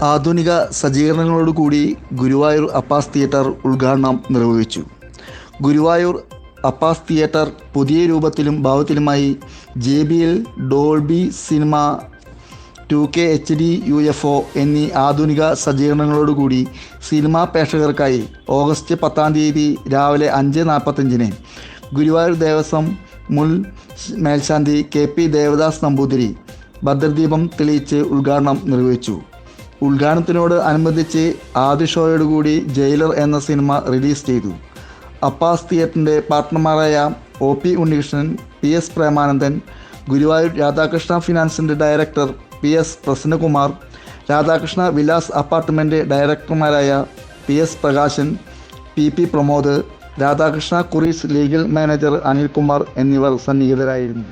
ആധുനിക സജ്ജീകരണങ്ങളോടുകൂടി ഗുരുവായൂർ അപ്പാസ് തിയേറ്റർ ഉദ്ഘാടനം നിർവഹിച്ചു. ഗുരുവായൂർ അപ്പാസ് തിയേറ്റർ പുതിയ രൂപത്തിലും ഭാവത്തിലുമായി JBL, Dolby cinema, 2K HD UFO എന്നീ ആധുനിക സജ്ജീകരണങ്ങളോടുകൂടി സിനിമാ പ്രേക്ഷകർക്കായി ഓഗസ്റ്റ് 10 രാവിലെ 5:45 ഗുരുവായൂർ ദേവസ്വം മുൻ മേൽശാന്തി KP ദേവദാസ് നമ്പൂതിരി ഭദ്രദീപം തെളിയിച്ച് ഉദ്ഘാടനം നിർവഹിച്ചു. ഉദ്ഘാടനത്തിനോട് അനുബന്ധിച്ച് ആദ്യ ഷോയോടുകൂടി ജയിലർ എന്ന സിനിമ റിലീസ് ചെയ്തു. അപ്പാസ് തിയേറ്ററിൻ്റെ പാർട്ട്ണർമാരായ OP ഉണ്ണികൃഷ്ണൻ, PS പ്രേമാനന്ദൻ, ഗുരുവായൂർ രാധാകൃഷ്ണ ഫിനാൻസിൻ്റെ director PS Prasannakumar, Radhakrishna Vilas apartment ഡയറക്ടർമാരായ PS Prakashan, PP Pramod, Radhakrishna Kuries legal manager Anilkumar എന്നിവർ സന്നിഹിതരായിരുന്നു.